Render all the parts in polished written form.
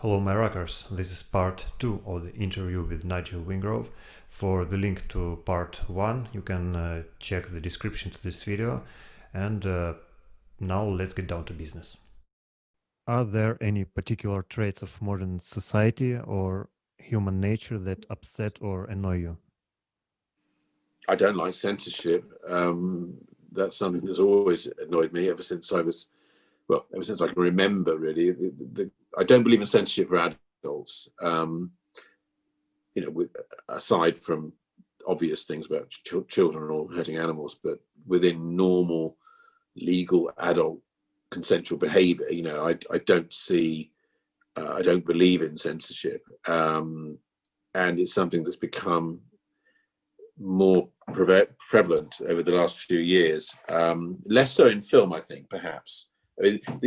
Hello, my rockers. This is part 2 of the interview with Nigel Wingrove. For the link to part 1, you can check the description to this video. And now let's get down to business. Are there any particular traits of modern society or human nature that upset or annoy you? I don't like censorship. That's something that's always annoyed me ever since I can remember, really. I don't believe in censorship for adults. Aside from obvious things about children or hurting animals, but within normal, legal, adult, consensual behaviour, I don't see. I don't believe in censorship, and it's something that's become more prevalent over the last few years, less so in film, I think, perhaps.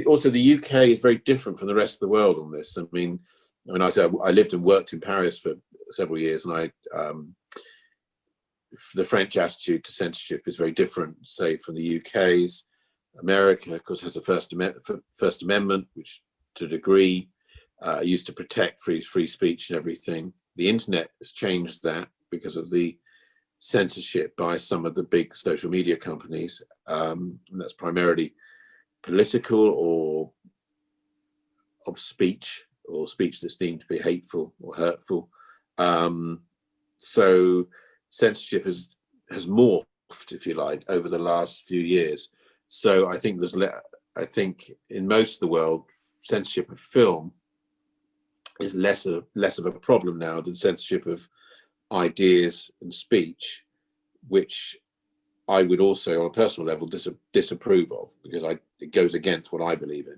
Also, the UK is very different from the rest of the world on this. I lived and worked in Paris for several years, and the French attitude to censorship is very different, say, from the UK's. America, of course, has a First Amendment, which, to a degree, used to protect free speech and everything. The internet has changed that because of the censorship by some of the big social media companies, and that's primarily political or of speech, or speech that's deemed to be hateful or hurtful. So censorship has morphed, if you like, over the last few years. So I think in most of the world, censorship of film is less of a problem now than censorship of ideas and speech, which I would also, on a personal level, disapprove of, because it goes against what I believe in.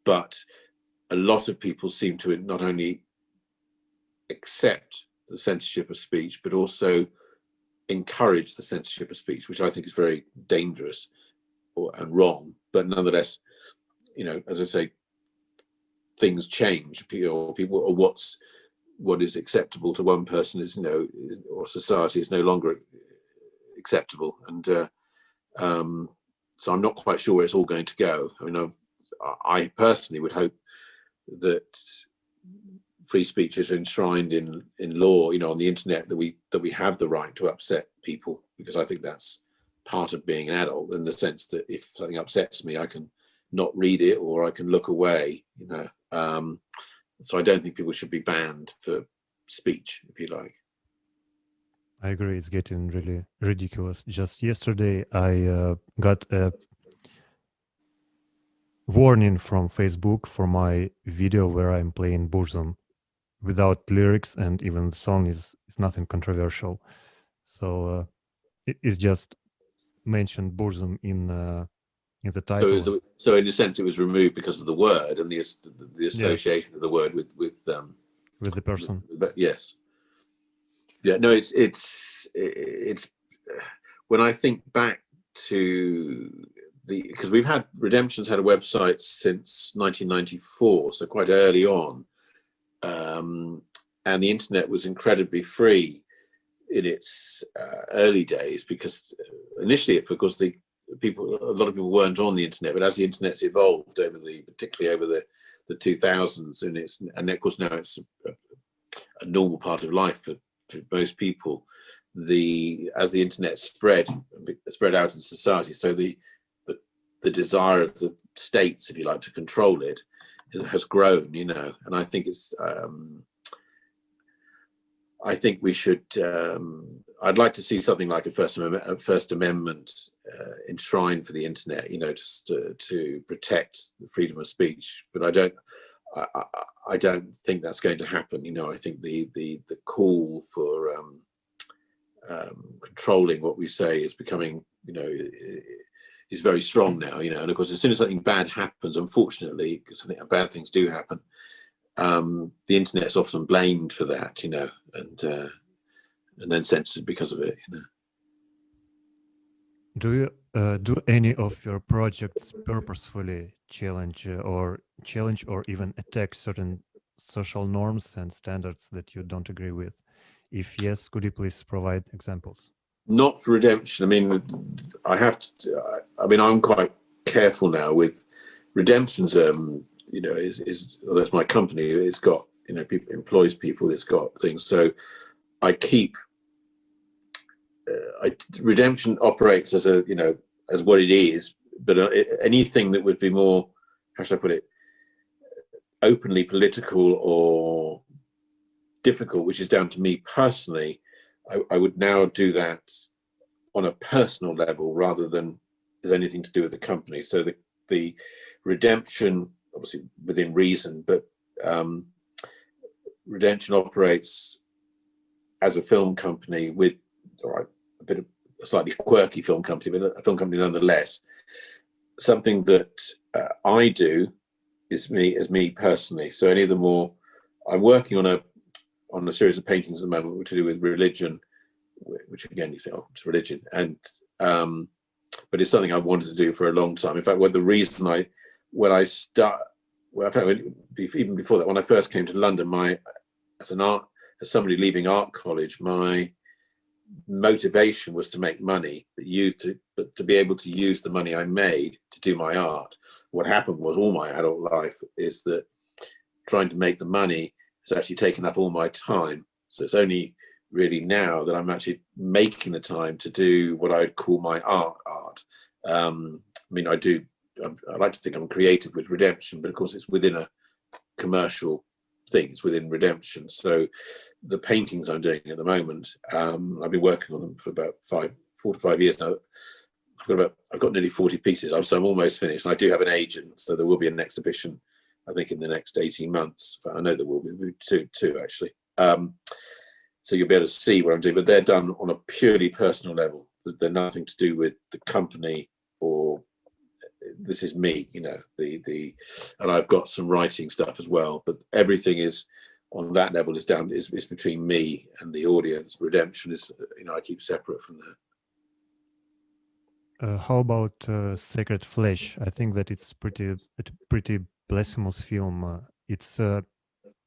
But a lot of people seem to not only accept the censorship of speech, but also encourage the censorship of speech, which I think is very dangerous and wrong. But nonetheless, as I say, things change. What is acceptable to one person is, or society is no longer acceptable, and so I'm not quite sure where it's all going to go. I personally would hope that free speech is enshrined in law, on the internet, that we have the right to upset people, because I think that's part of being an adult, in the sense that if something upsets me, I can not read it, or I can look away. So I don't think people should be banned for speech, if you like. I agree, it's getting really ridiculous. Just yesterday, I got a warning from Facebook for my video where I'm playing Burzum without lyrics, and even the song is nothing controversial. So it's just mentioned Burzum in the title. So in a sense, it was removed because of the word and the association of the word with the person. But yes, yeah, no, it's when I think back to because Redemption's had a website since 1994, so quite early on, and the internet was incredibly free in its early days, because initially, of course, a lot of people weren't on the internet, but as the internet's evolved particularly over the 2000s, and of course now it's a normal part of life for most people, as the internet spread out in society, so the desire of the states, if you like, to control it has grown, and I think I think we should. I'd like to see something like a First Amendment enshrined for the internet, just to protect the freedom of speech. But I don't think that's going to happen. I think the call for controlling what we say is becoming, is very strong now. And of course, as soon as something bad happens, unfortunately, because I think bad things do happen, the internet is often blamed for that, and then censored because of it. Do any of your projects purposefully challenge or even attack certain social norms and standards that you don't agree with? If yes, could you please provide examples? Not for Redemption. I'm quite careful now with Redemption's. that's my company. It's got, people, employs people. It's got things. So I keep redemption operates as as what it is, but anything that would be more, how should I put it, openly political or difficult, which is down to me personally, I would now do that on a personal level rather than as anything to do with the company. So the redemption, obviously within reason, but redemption operates as a film company with, all right, a slightly quirky film company, but a film company nonetheless. Something that I do is me personally. So any of the more, I'm working on a series of paintings at the moment, which are to do with religion, which again you say, oh, it's religion, and but it's something I wanted to do for a long time. In fact, the reason even before that, when I first came to London, as somebody leaving art college, my motivation was to make money, but to be able to use the money I made to do my art. What happened was, all my adult life is that trying to make the money has actually taken up all my time. So it's only really now that I'm actually making the time to do what I'd call my art. I mean, I like to think I'm creative with redemption, but of course it's within a commercial thing. It's within redemption. So the paintings I'm doing at the moment, I've been working on them for about 4 to 5 years now. I've got nearly 40 pieces. So I'm almost finished. And I do have an agent, so there will be an exhibition, I think, in the next 18 months. I know there will be two actually. So you'll be able to see what I'm doing, but they're done on a purely personal level. They're nothing to do with the company, or this is me, and I've got some writing stuff as well, but everything is on that level is between me and the audience. Redemption is, I keep separate from that. How about Sacred Flesh? I think that it's pretty blasphemous film. It's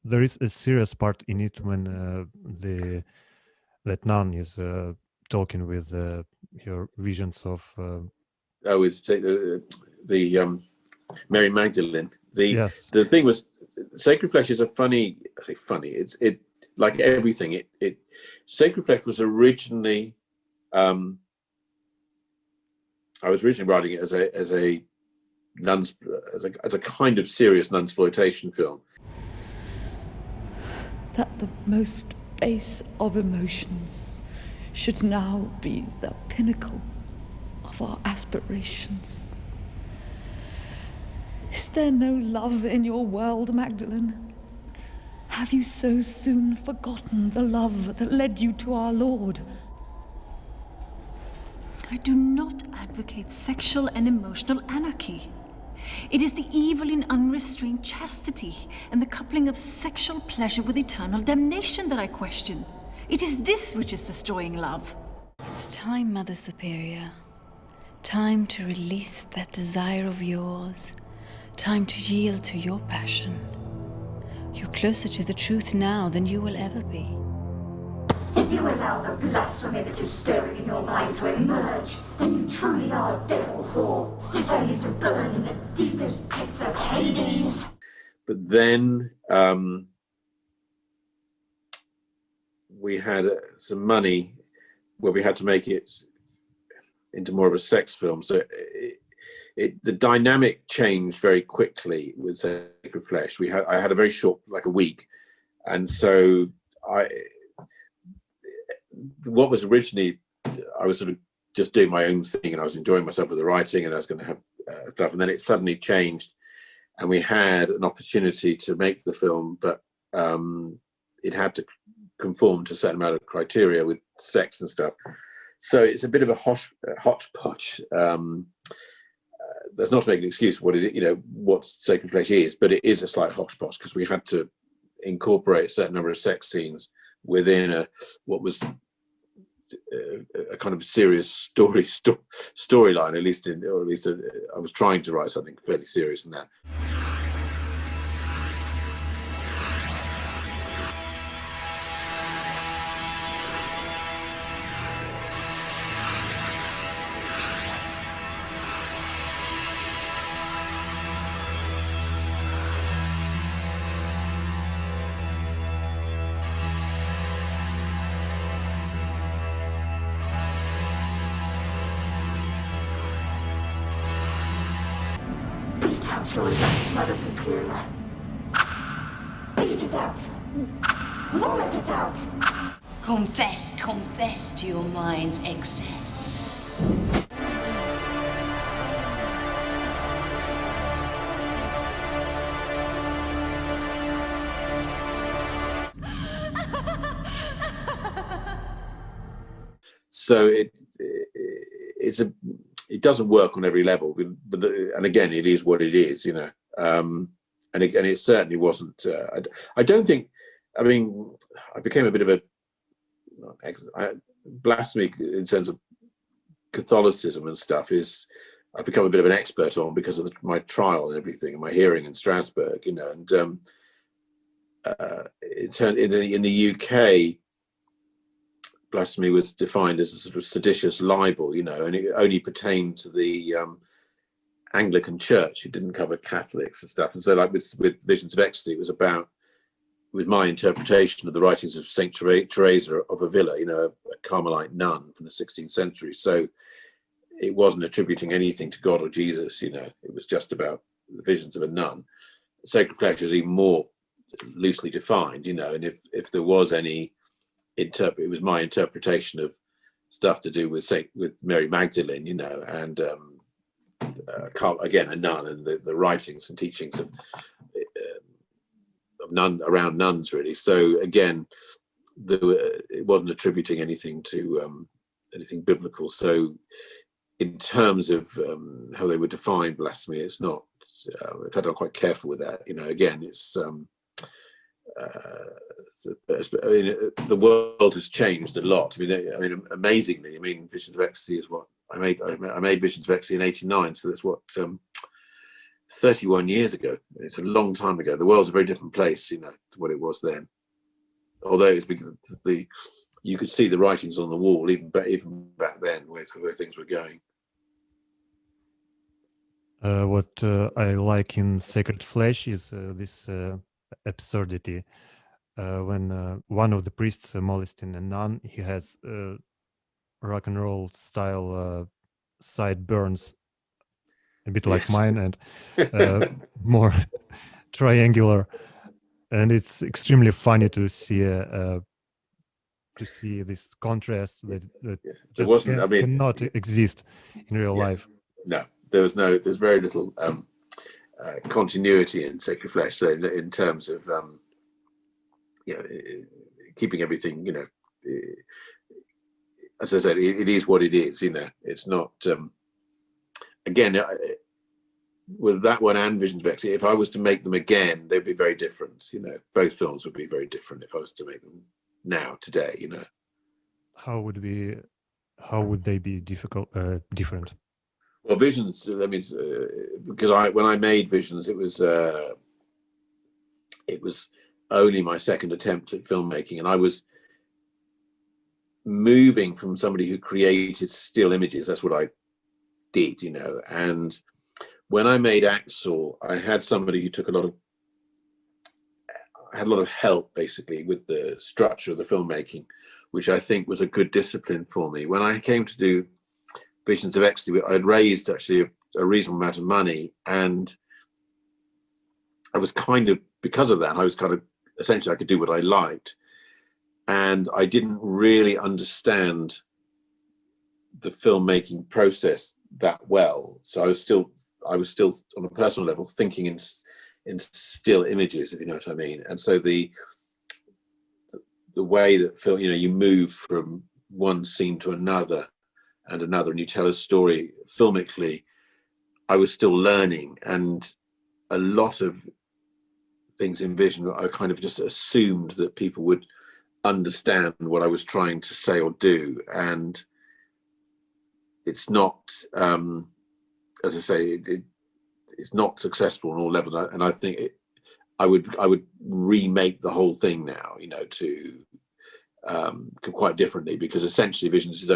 there is a serious part in it when that nun is talking with her visions of. It's the Mary Magdalene. Yes. The thing was, Sacred Flesh is I say funny. It like everything. Sacred Flesh was originally. I was originally writing it as a kind of serious nunsploitation film. That the most base of emotions should now be the pinnacle of our aspirations. Is there no love in your world, Magdalene? Have you so soon forgotten the love that led you to our Lord? I do not advocate sexual and emotional anarchy. It is the evil in unrestrained chastity and the coupling of sexual pleasure with eternal damnation that I question. It is this which is destroying love. It's time, Mother Superior. Time to release that desire of yours. Time to yield to your passion. You're closer to the truth now than you will ever be. If you allow the blasphemy that is stirring in your mind to emerge, then you truly are a devil whore, fit only to burn in the deepest pits of Hades. But then we had some money where we had to make it into more of a sex film. So the dynamic changed very quickly with Sacred Flesh. I had a very short, like a week, and so what was originally, I was sort of just doing my own thing, and I was enjoying myself with the writing, and I was going to have stuff, and then it suddenly changed, and we had an opportunity to make the film, but it had to conform to a certain amount of criteria with sex and stuff. So it's a bit of a hodgepodge. That's not to make an excuse for what Sacred Flesh is, but it is a slight hodgepodge because we had to incorporate a certain number of sex scenes within what was a kind of serious storyline. At least I was trying to write something fairly serious in that. out your lust, Mother Superior. Beat it out. Vomit it out. Confess to your mind's excess. So it doesn't work on every level, but and again, it is what it is, you know. And it certainly wasn't. I don't think. I mean, I became a bit of a blasphemy in terms of Catholicism and stuff. I've become a bit of an expert on because of my trial and everything, and my hearing in Strasbourg, you know. And in the UK, blasphemy was defined as a sort of seditious libel, you know, and it only pertained to the Anglican Church. It didn't cover Catholics and stuff. And so, like with Visions of Ecstasy, it was about, with my interpretation of the writings of Saint Teresa of Avila, you know, a Carmelite nun from the 16th century. So it wasn't attributing anything to God or Jesus, you know. It was just about the visions of a nun. Sacred flesh was even more loosely defined, you know, and if there was any it was my interpretation of stuff to do with Mary Magdalene, you know, and again, a nun, and the writings and teachings of around nuns, really. So again, it wasn't attributing anything to anything biblical. So in terms of how they would define blasphemy, it's not. In fact, I'm quite careful with that. You know, again, it's. The world has changed a lot. I mean, amazingly. I mean, Visions of Ecstasy is what I made. I made Visions of Ecstasy in '89, so that's what 31 years ago. It's a long time ago. The world's a very different place, you know, to what it was then. Although it's because you could see the writings on the wall even back then, where things were going. What I like in Sacred Flesh is this absurdity. When one of the priests molesting a nun, he has rock and roll style sideburns, a bit like mine, and more triangular, and it's extremely funny to see this contrast that just cannot exist in real life. No, there's very little continuity in Sacred Flesh. So in terms of keeping everything, you know, as I said, it is what it is. You know, it's not. Again, with that one and Visions of Ecstasy, if I was to make them again, they'd be very different. You know, both films would be very different if I was to make them now, today. You know, how would they be different? Well, Visions. I mean, because when I made Visions, it was only my second attempt at filmmaking, and I was moving from somebody who created still images. That's what I did, you know. And when I made Axel, I had somebody who took a lot of help, basically, with the structure of the filmmaking, which I think was a good discipline for me. When I came to do Visions of Ecstasy, I'd raised actually a reasonable amount of money, and I was kind of, because of that, I was kind of, essentially, I could do what I liked, and I didn't really understand the filmmaking process that well. So I was still on a personal level thinking in still images, if you know what I mean. And so the way that film, you know, you move from one scene to another and another, and you tell a story filmically, I was still learning, and a lot of things in Vision, I kind of just assumed that people would understand what I was trying to say or do, and it's not, as I say, it's not successful on all levels. And I think I would remake the whole thing now, you know, to quite differently, because essentially Visions is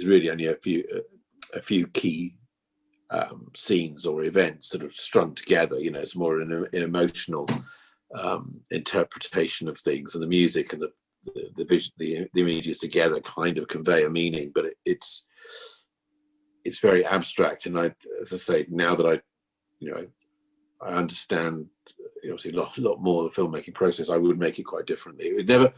really only a few key scenes or events that are strung together. You know, it's more an emotional interpretation of things, and the music and the vision, the images together kind of convey a meaning, but it's very abstract. And as I say, now that I you know, I understand obviously a lot more of the filmmaking process, I would make it quite differently. It never.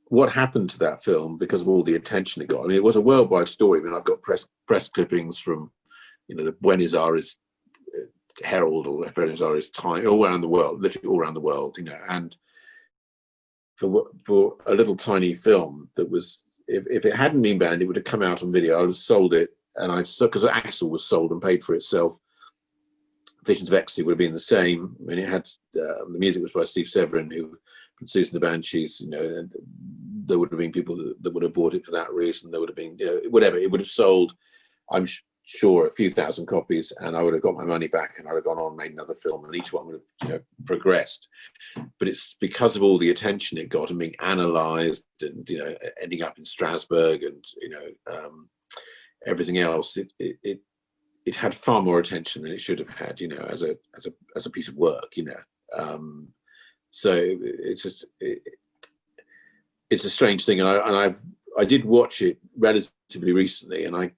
What happened to that film because of all the attention it got? I mean, it was a worldwide story. I mean, I've got press clippings from, the Buenos Aires Herald or the Buenos Aires Times, all around the world, literally all around the world, and for a little tiny film that was, if it hadn't been banned, it would have come out on video. I would have sold it, and because Axel was sold and paid for itself. Visions of Ecstasy would have been the same. I mean, it had the music was by Steve Severin, who produced the Banshees. And there would have been people that would have bought it for that reason. There would have been, whatever. It would have sold, I'm sure, a few thousand copies, and I would have got my money back, and I would have gone on and made another film, and each one would have, progressed. But it's because of all the attention it got and being analysed, and ending up in Strasbourg, and everything else. It had far more attention than it should have had, as a piece of work, So it's a strange thing, and I did watch it relatively recently, and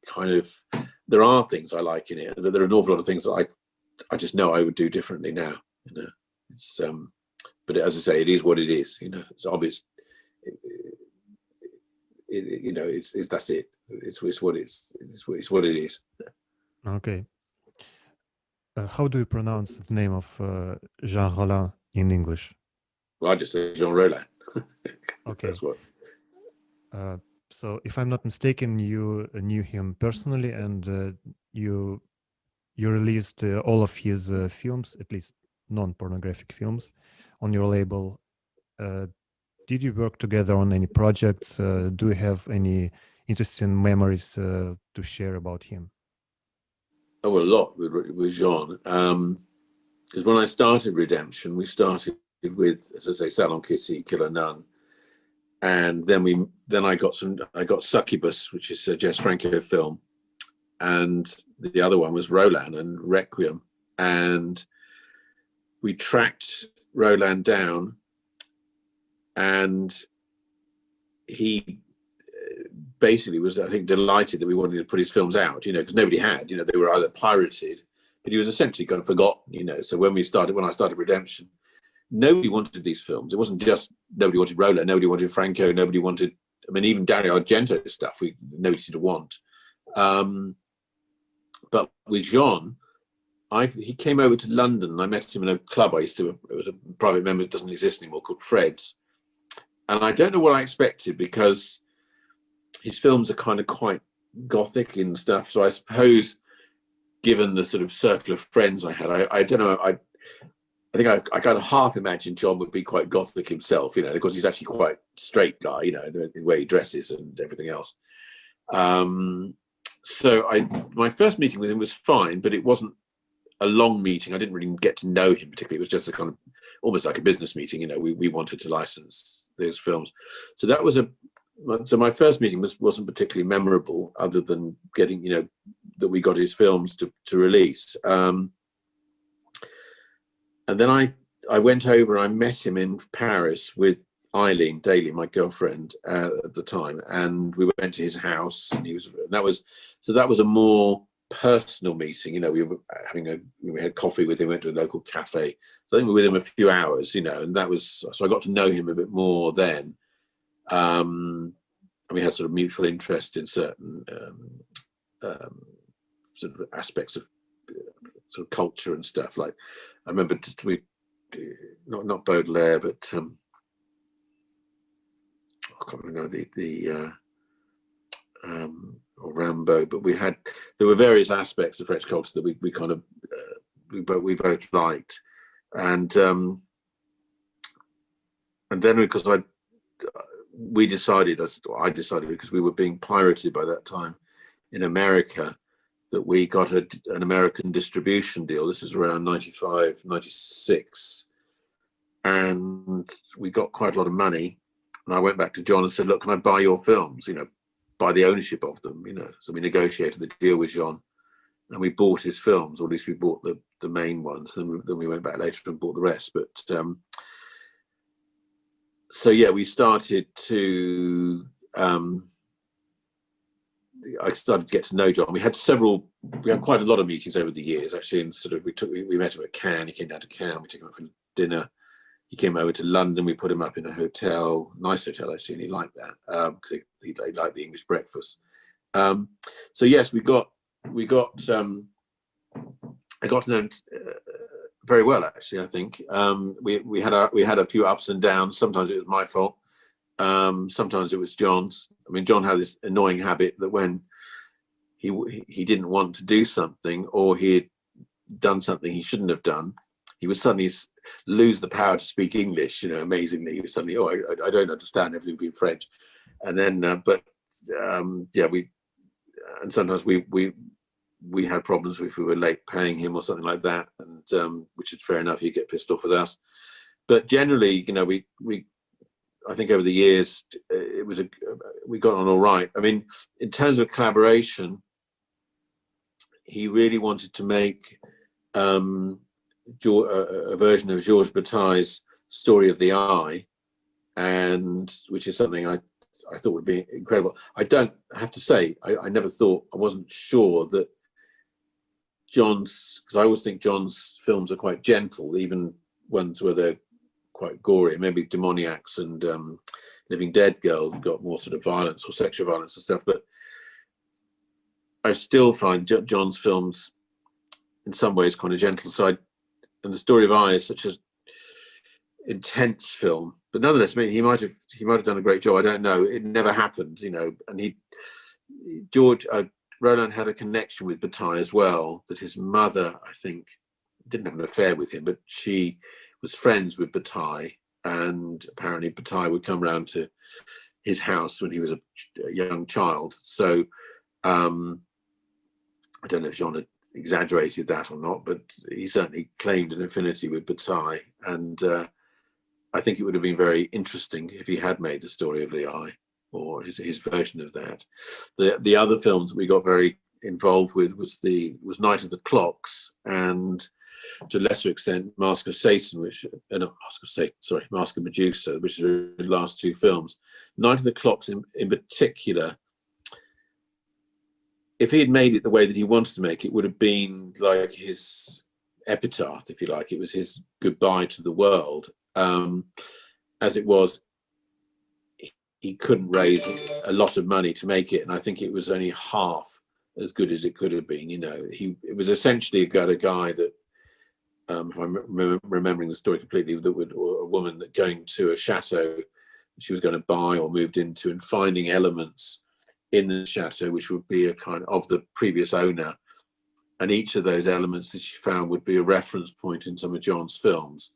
there are things I like in it, and there are an awful lot of things that I just know I would do differently now, It's but as I say, it is what it is, It's obvious. It's that's it. It's what it's what it is. Okay. How do you pronounce the name of Jean Rollin in English? Well, I just say Jean Rollin. Okay. That's what. So, if I'm not mistaken, you knew him personally, and you released all of his films, at least non-pornographic films, on your label. Did you work together on any projects? Do you have any interesting memories to share about him? Oh, a lot with Jean. Because when I started Redemption, we started with, as I say, Salon Kitty, Killer Nun, and then I got Succubus, which is a Jess Franco film, and the other one was Roland and Requiem, and we tracked Roland down, and he basically was, I think, delighted that we wanted to put his films out, because nobody had, they were either pirated, but he was essentially kind of forgotten, So when I started Redemption, nobody wanted these films. It wasn't just nobody wanted Roland, nobody wanted Franco, nobody wanted, even Dario Argento stuff, nobody seemed to want. But with Jean, he came over to London, and I met him in a club it was a private member that doesn't exist anymore, called Fred's. And I don't know what I expected, because his films are kind of quite gothic and stuff. So I suppose, given the sort of circle of friends I had, I don't know, I think I kind of half imagined John would be quite gothic himself, because he's actually quite straight guy, the way he dresses and everything else. So my first meeting with him was fine, but it wasn't a long meeting. I didn't really get to know him particularly. It was just a kind of almost like a business meeting. We wanted to license those films. So that was so my first meeting wasn't particularly memorable, other than getting, that we got his films to release. And then I went over, I met him in Paris with Eileen Daly, my girlfriend at the time, and we went to his house, and that was a more personal meeting. We had coffee with him, went to a local cafe. So I think we were with him a few hours, and so I got to know him a bit more then. And we had sort of mutual interest in certain sort of aspects of sort of culture and stuff. Like, I remember not Baudelaire, but I can't remember or Rimbaud, but there were various aspects of French culture that we kind of we both liked, and then because I decided because we were being pirated by that time in America, that we got an American distribution deal. This is around 95, 96, and we got quite a lot of money. And I went back to John and said, "Look, can I buy your films? Buy the ownership of them." So we negotiated the deal with John, and we bought his films, or at least we bought the main ones. And then we went back later and bought the rest. But so yeah, we started to I started to get to know John. We had quite a lot of meetings over the years, actually, and sort of we met him at Cannes. He came down to Cannes. We took him up for dinner. He came over to London. We put him up in a hotel, nice hotel actually, and he liked that because he liked the English breakfast. So yes, I got to know him very well, actually. I think we had a few ups and downs. Sometimes it was my fault. Sometimes it was John's. I mean, John had this annoying habit that when he didn't want to do something, or he had done something he shouldn't have done, he would suddenly lose the power to speak English. Amazingly, he would suddenly, I don't understand, everything would be in French. And then, and sometimes we had problems if we were late paying him or something like that, and which is fair enough. He'd get pissed off with us. But generally, we I think over the years we got on all right. I mean, in terms of collaboration, he really wanted to make a version of Georges Bataille's Story of the Eye, and which is something I thought would be incredible. I have to say, I never thought, I wasn't sure that John's, because I always think John's films are quite gentle, even ones where they're quite gory. Maybe Demoniacs and Living Dead Girl got more sort of violence or sexual violence and stuff, but I still find John's films in some ways kind of gentle side, and The Story of I is such an intense film. But nonetheless, I mean, he might have done a great job. I don't know. It never happened, And George Rollin had a connection with Bataille as well. That his mother, I think, didn't have an affair with him, but she was friends with Bataille, and apparently Bataille would come round to his house when he was a young child. So I don't know if Jean had exaggerated that or not, but he certainly claimed an affinity with Bataille, and I think it would have been very interesting if he had made The Story of the Eye, or his version of that. The other films that we got very involved with was Night of the Clocks, and to a lesser extent Mask of Satan, Mask of Medusa, which are the last two films. Night of the Clocks in particular, if he had made it the way that he wanted to make it, would have been like his epitaph, if you like. It was his goodbye to the world. As it was, he couldn't raise a lot of money to make it, and I think it was only half as good as it could have been. It was essentially got a guy that, if I'm remembering the story completely, or a woman that going to a chateau she was going to buy or moved into, and finding elements in the chateau which would be a kind of the previous owner, and each of those elements that she found would be a reference point in some of John's films,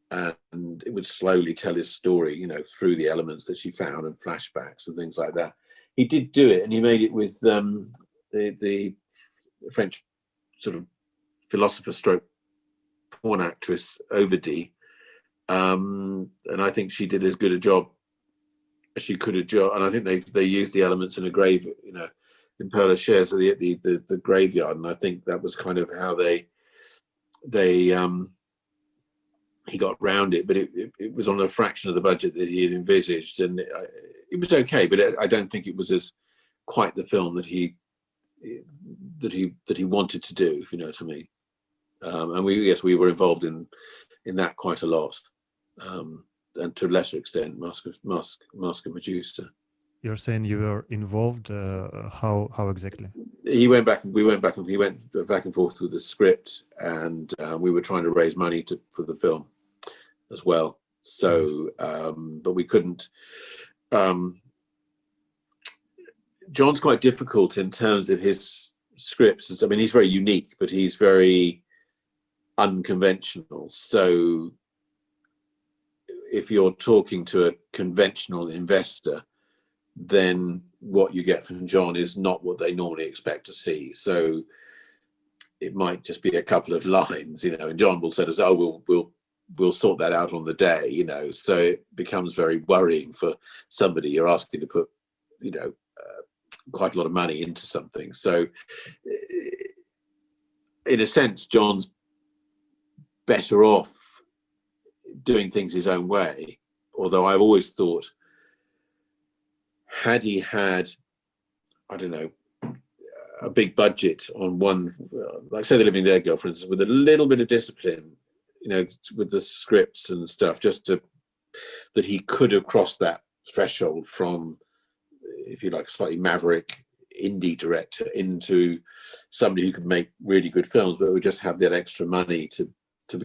and it would slowly tell his story, through the elements that she found and flashbacks and things like that. He did do it, and he made it with the French sort of philosopher stroke porn actress Ovidi, and I think she did as good a job as she could have done. And I think they used the elements in a grave, in Père Lachaise, the graveyard, and I think that was kind of how he got around it. But it was on a fraction of the budget that he had envisaged, and it was okay. But I don't think it was as quite the film that he wanted to do, if you know what I mean. And we were involved in that quite a lot, and to a lesser extent Mask of Medusa. You're saying you were involved, how exactly? We went back and forth with the script, and we were trying to raise money for the film as well. So but we couldn't. John's quite difficult in terms of his scripts. I mean, he's very unique, but he's very unconventional. So if you're talking to a conventional investor, then what you get from John is not what they normally expect to see. So it might just be a couple of lines, and John will say to us, "Oh, we'll sort that out on the day," So it becomes very worrying for somebody you're asking to put, quite a lot of money into something. So in a sense, John's better off doing things his own way. Although I've always thought, had he had I don't know, a big budget on one, like say The Living Dead Girl, for instance, with a little bit of discipline, you know, with the scripts and stuff, that he could have crossed that threshold from, if you like, a slightly maverick indie director into somebody who could make really good films, but would just have that extra money to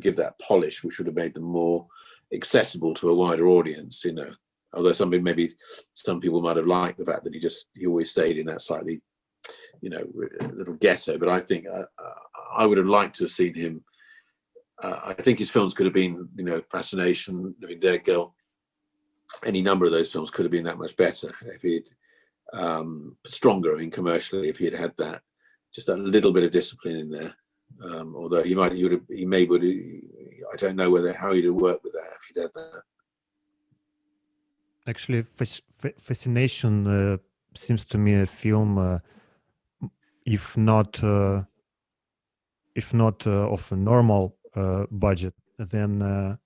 give that polish, which would have made them more accessible to a wider audience, you know. Although maybe some people might have liked the fact that he always stayed in that slightly, you know, little ghetto. But I think I would have liked to have seen him. I think his films could have been, you know, Fascination, Living Dead Girl. Any number of those films could have been that much better if he'd stronger. I mean, commercially, if he had had that, just that little bit of discipline in there. Although I don't know how he'd have worked with that if he'd had that. Actually, Fascination seems to me a film, if not of a normal budget, then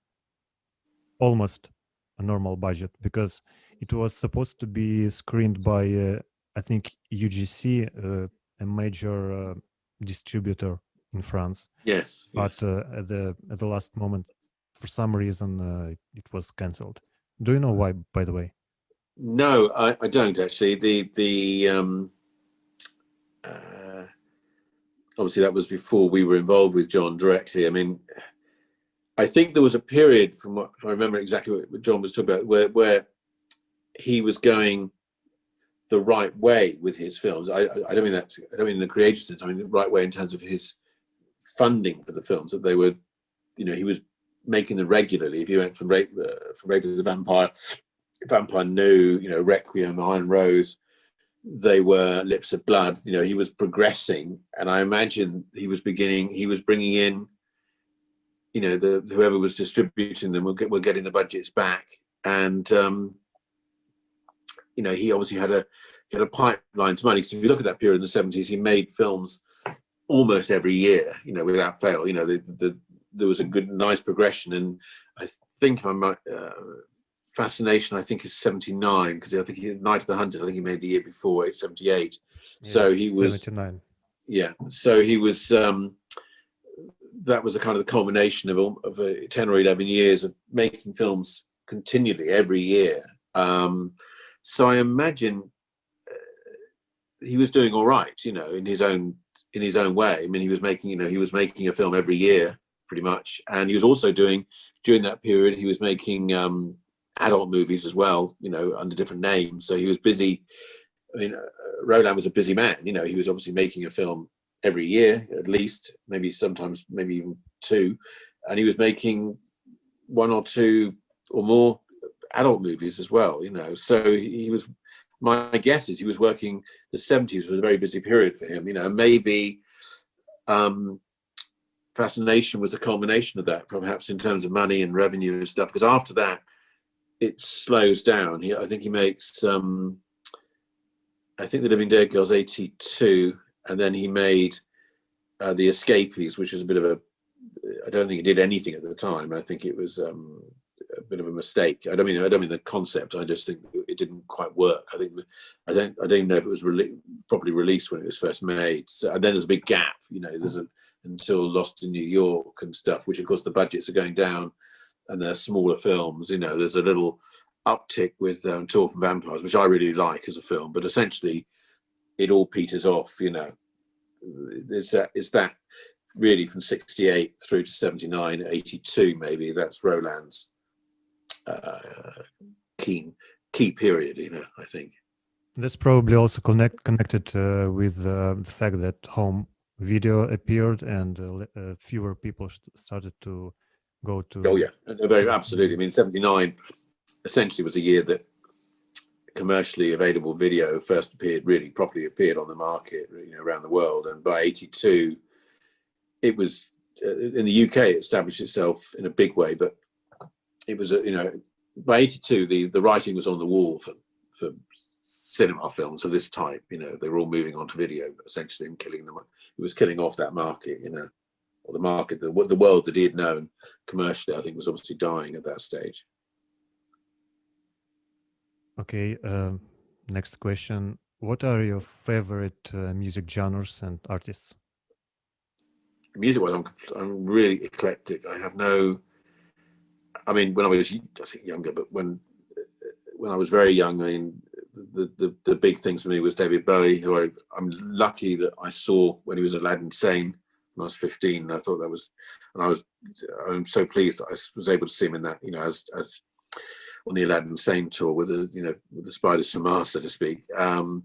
almost a normal budget, because it was supposed to be screened by I think UGC, a major distributor in France. Yes. But at the last moment, for some reason, it was cancelled. Do you know why, by the way? No, I don't actually. Obviously that was before we were involved with John directly. I mean, I think there was a period, from what I remember exactly what John was talking about, where he was going the right way with his films. I don't mean that. I don't mean in the creative sense. I mean the right way in terms of his funding for the films. That they were, you know, he was making them regularly. If you went from Rape to the Vampire New, you know, Requiem, Iron Rose, they were Lips of Blood. You know, he was progressing, and I imagine he was bringing in, you know, whoever was distributing them were getting the budgets back, and you know, he obviously had a pipeline to money. Because if you look at that period in the 70s, he made films almost every year, you know, without fail. You know, there was a nice progression, and I think I might. Fascination, I think, is 79, because I think Night of the Hunted, I think he made the year before, 78. Yeah, so he was 79. Yeah, so he was. That was a kind of the culmination of 10 or 11 years of making films continually every year. So I imagine he was doing all right, you know, in his own way. I mean, he was making a film every year, pretty much, and he was also during that period, he was making adult movies as well, you know, under different names. So he was busy. I mean, Roland was a busy man. You know, he was obviously making a film every year, at least, maybe even two, and he was making one or two or more adult movies as well. You know, so he was. My guess is he was working. The 70s was a very busy period for him. You know, maybe Fascination was a culmination of that, perhaps in terms of money and revenue and stuff. Because after that, it slows down. I think he makes. I think The Living Dead Girl's 82, and then he made The Escapist, which was a bit of a. I don't think he did anything at the time. I think it was a bit of a mistake. I don't mean the concept. I just think it didn't quite work. I don't even know if it was properly released when it was first made. So, and then there's a big gap. You know, until Lost in New York and stuff, which of course the budgets are going down, and they're smaller films. You know, there's a little uptick with Tour from Vampires, which I really like as a film, but essentially it all peters off. You know, it's that really from 68 through to 79, 82 maybe. That's Roland's key period. You know, I think that's probably also connected with the fact that home video appeared, and fewer people started to go to. Oh yeah, very absolutely. I mean, 79 essentially was a year that commercially available video first really properly appeared on the market, you know, around the world. And by 82, it was in the UK, it established itself in a big way. But it was, you know, by 82, the writing was on the wall for cinema films of this type. You know, they were all moving on to video essentially and killing them. It was killing off that market, you know, or the market, the world that he had known commercially, I think, was obviously dying at that stage. Okay, next question. What are your favorite music genres and artists? Music-wise, I'm really eclectic. I have no. I mean, when I was, I think younger, but when I was very young, I mean, the big things for me was David Bowie, who I'm lucky that I saw when he was Aladdin Sane when I was 15. And I thought that was, and I'm so pleased that I was able to see him in that, you know, as on the Aladdin Sane tour with the Spiders from Mars, so to speak. And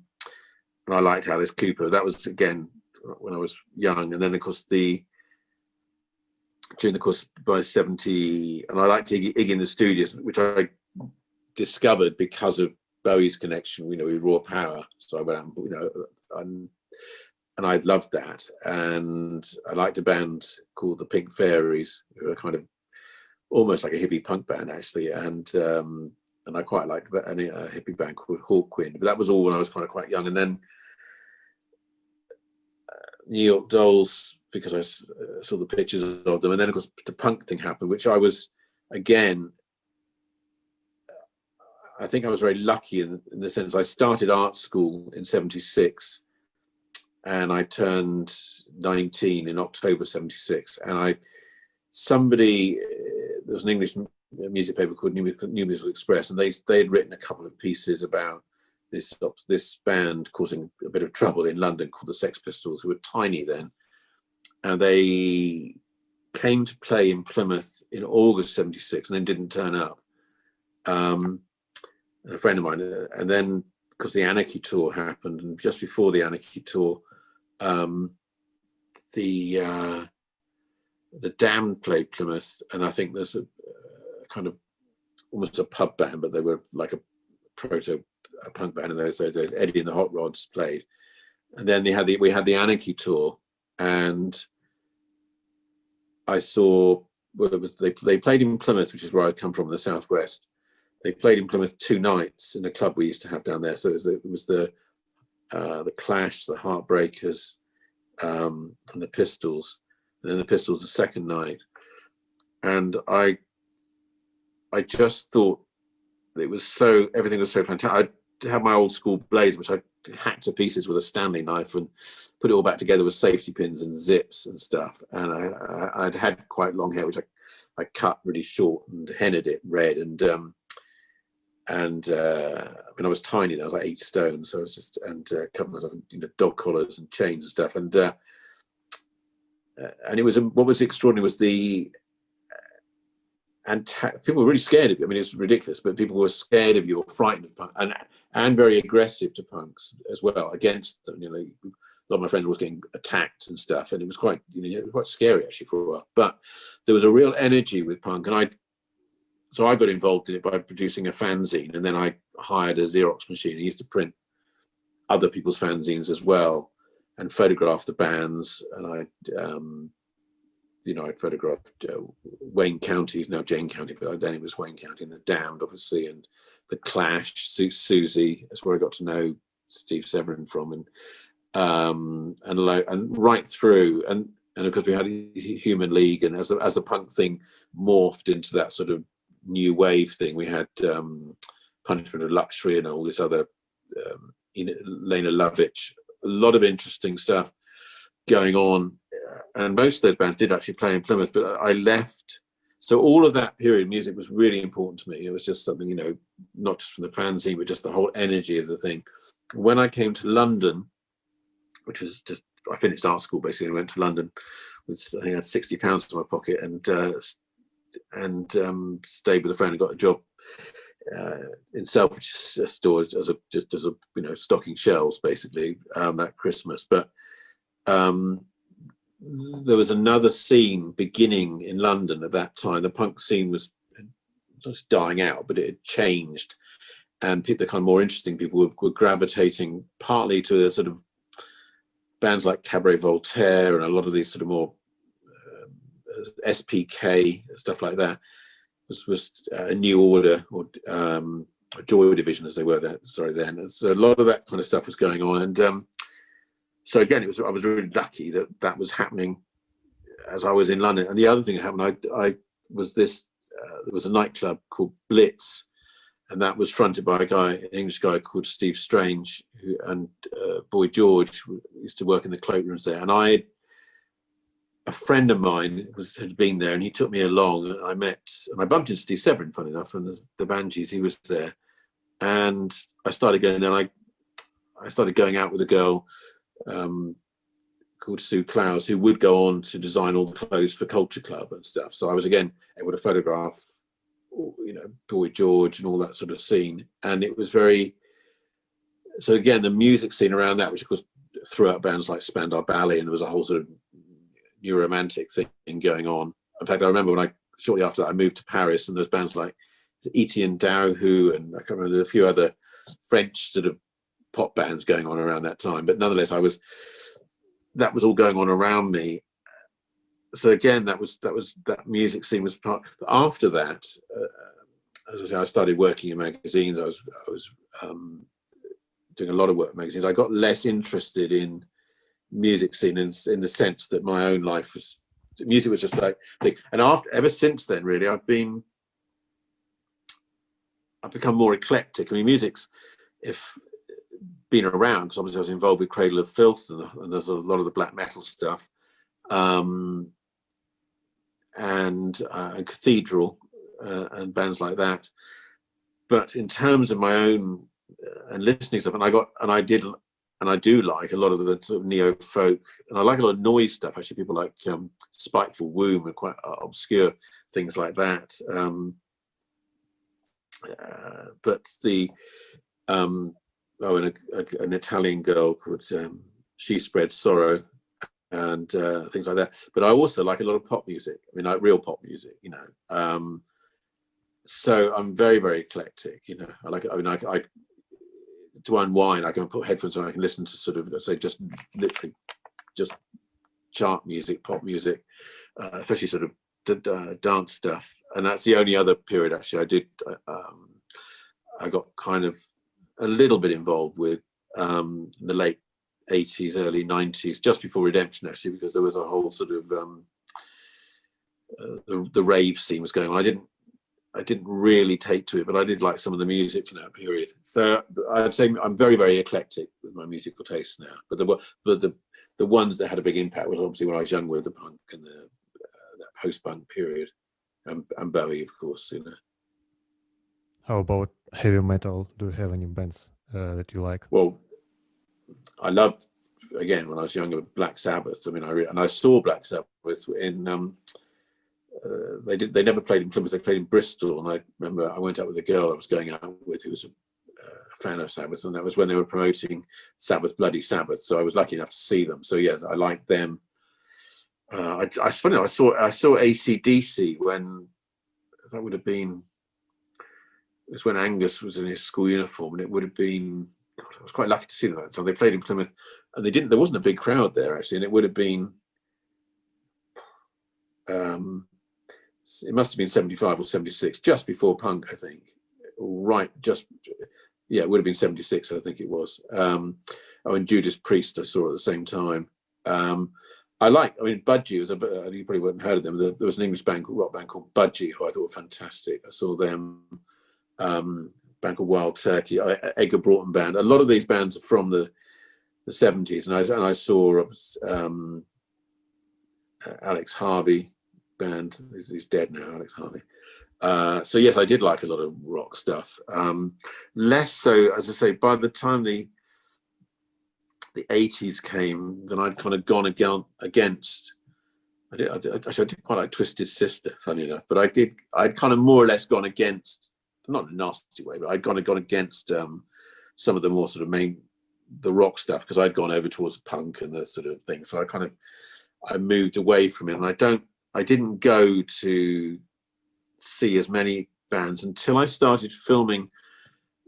I liked Alice Cooper. That was again when I was young, and then of course during the course by 70, and I liked Iggy in the Studios, which I discovered because of Bowie's connection, you know, with Raw Power. So I went out and, you know, and I loved that. And I liked a band called the Pink Fairies, who are kind of almost like a hippie punk band, actually. And I quite liked a hippie band called Hawkwind. But that was all when I was kind of quite young. And then New York Dolls, because I saw the pictures of them. And then, of course, the punk thing happened, which I was, again, I think I was very lucky in the sense I started art school in 76 and I turned 19 in October 76. And there was an English music paper called New Musical Express, and they had written a couple of pieces about this band causing a bit of trouble in London called the Sex Pistols, who were tiny then. And they came to play in Plymouth in August 76 and then didn't turn up. A friend of mine, and then because the Anarchy tour happened, and just before the Anarchy tour, the Damned played Plymouth, and I think there's a kind of almost a pub band, but they were like a proto punk band in those days. Eddie and the Hot Rods played, and then we had the Anarchy tour, and I saw they played in Plymouth, which is where I'd come from in the southwest. They played in Plymouth 2 nights in a club we used to have down there. So it was the Clash, the Heartbreakers, and the Pistols, and then the Pistols the second night. And I just thought everything was so fantastic. I had my old school blazer, which I hacked to pieces with a Stanley knife and put it all back together with safety pins and zips and stuff. And I'd had quite long hair, which I cut really short and hennaed it red. And when I was tiny, I was like 8 stone, so I was just covered myself in dog collars and chains and stuff. And it was what was extraordinary was people were really scared of you. I mean, it's ridiculous, but people were scared of you or frightened of punk, and very aggressive to punks as well against them. You know, a lot of my friends were getting attacked and stuff, and it was quite quite scary actually for a while. But there was a real energy with punk, and So I got involved in it by producing a fanzine, and then I hired a Xerox machine. I used to print other people's fanzines as well and photograph the bands. And I photographed Wayne County, now Jane County, but then it was Wayne County, and the Damned, obviously, and the Clash, Susie. That's where I got to know Steve Severin from, and right through, and of course we had Human League, and as the punk thing morphed into that sort of new wave thing, we had Punishment of Luxury and all this other Lena Lovitch, a lot of interesting stuff going on, and most of those bands did actually play in Plymouth, but I left. So all of that period, music was really important to me. It was just something, not just from the fanzine, but just the whole energy of the thing. When I came to London, which was just, I finished art school basically and went to London with, I think I had £60 in my pocket, and stayed with a friend and got a job in Selfridges store as a stocking shelves basically that Christmas. But there was another scene beginning in London at that time. The punk scene was just dying out, but it had changed, and the kind of more interesting people were gravitating partly to the sort of bands like Cabaret Voltaire and a lot of these sort of more SPK stuff like that. Was a New Order or Joy Division as they were then. Then. So a lot of that kind of stuff was going on, and so again, I was really lucky that was happening as I was in London. And the other thing that happened, I was there was a nightclub called Blitz, and that was fronted by an English guy called Steve Strange, and Boy George, who used to work in the cloakrooms there. And a friend of mine had been there, and he took me along, and I bumped into Steve Severin, funny enough, from the Banshees. He was there, and I started going there, and I started going out with a girl called Sue Clowes, who would go on to design all the clothes for Culture Club and stuff. So I was again able to photograph, you know, Boy George and all that sort of scene. And it was very, so again, the music scene around that, which of course threw out bands like Spandau Ballet, and there was a whole sort of new romantic thing going on. In fact, I remember shortly after that, I moved to Paris, and there's bands like Etienne Daohu, and I can't remember, a few other French sort of pop bands going on around that time. But nonetheless, that was all going on around me. So again, that music scene was part. But after that, as I say, I started working in magazines. I was doing a lot of work in magazines. I got less interested in music scene in the sense that my own life music was just like thing. And ever since then, really, I've become more eclectic. I mean, music's been around because obviously I was involved with Cradle of Filth, and there's a lot of the black metal stuff, and Cathedral, and bands like that. But in terms of my own and listening stuff, and I do like a lot of the sort of neo folk, and I like a lot of noise stuff. Actually, people like Spiteful Womb and quite obscure things like that. But and an Italian girl called She Spreads Sorrow, and things like that. But I also like a lot of pop music. I mean, like real pop music, you know. So I'm very, very eclectic. You know, I to unwind, I can put headphones on. I can listen to sort of, let's say, just literally just chart music, pop music, especially sort of dance stuff. And that's the only other period actually I got kind of a little bit involved with the late 80s, early 90s, just before Redemption, actually, because there was a whole sort of the rave scene was going on. I didn't really take to it, but I did like some of the music from that period. So I'd say I'm very, very eclectic with my musical tastes now. But the ones that had a big impact was obviously when I was younger, the punk and that post-punk period, and Bowie, of course, you know. How about heavy metal? Do you have any bands that you like? Well, I loved, again, when I was younger, Black Sabbath. I mean, I saw Black Sabbath in they never played in Plymouth. They played in Bristol, and I remember I went out with a girl I was going out with who was a fan of Sabbath, and that was when they were promoting Sabbath, Bloody Sabbath. So I was lucky enough to see them. So yes, I liked them. It's funny. I saw AC/DC when that would have been. It was when Angus was in his school uniform, and it would have been. God, I was quite lucky to see them. So they played in Plymouth, and there wasn't a big crowd there actually, and it would have been. It must have been 75 or 76, just before punk, I think. Right, it would have been 76, I think it was. And Judas Priest I saw at the same time. Budgie was you probably wouldn't have heard of them. There was an English rock band called Budgie, who I thought were fantastic. I saw them. Band called Wild Turkey, Edgar Broughton Band. A lot of these bands are from the 70s, and I saw Alex Harvey band. He's dead now, Alex Harvey. So yes, I did like a lot of rock stuff. Less so, as I say, by the time the 80s came, then I'd kind of gone against. I did quite like Twisted Sister, funny enough, but I'd kind of more or less gone against, not in a nasty way, but I'd kind of gone against some of the more sort of the rock stuff, because I'd gone over towards punk and the sort of thing. So I moved away from it, and I didn't go to see as many bands until I started filming.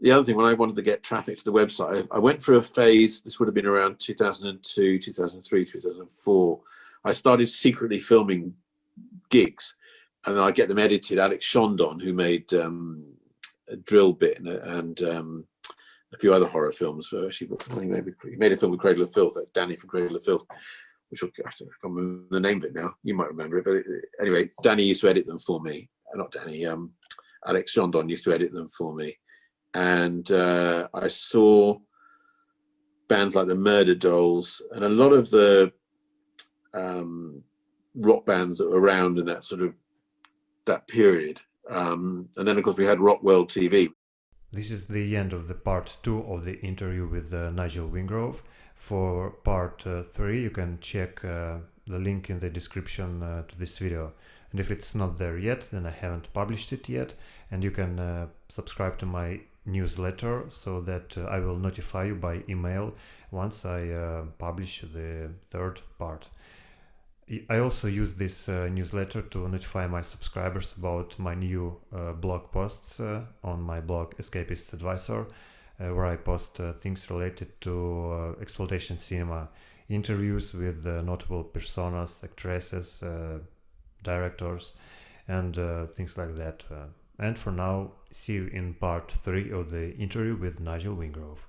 The other thing, when I wanted to get traffic to the website, I went through a phase, this would have been around 2002, 2003, 2004. I started secretly filming gigs, and then I get them edited. Alex Shondon, who made a Drill Bit and a few other horror films, he made a film with Cradle of Filth, like Danny from Cradle of Filth, which I can't remember the name of it now. You might remember it, but anyway, Danny used to edit them for me. Not Danny, Alex Shondon used to edit them for me. and I saw bands like the Murder Dolls and a lot of the rock bands that were around in that period. And then, of course, we had Rock World TV. This is the end of the part 2 of the interview with Nigel Wingrove. For part 3, you can check the link in the description to this video. And if it's not there yet, then I haven't published it yet. And you can subscribe to my newsletter so that I will notify you by email once I publish the third part. I also use this newsletter to notify my subscribers about my new blog posts on my blog Escapist Advisor, where I post things related to exploitation cinema, interviews with notable personas, actresses, directors, and things like that. And for now, see you in part 3 of the interview with Nigel Wingrove.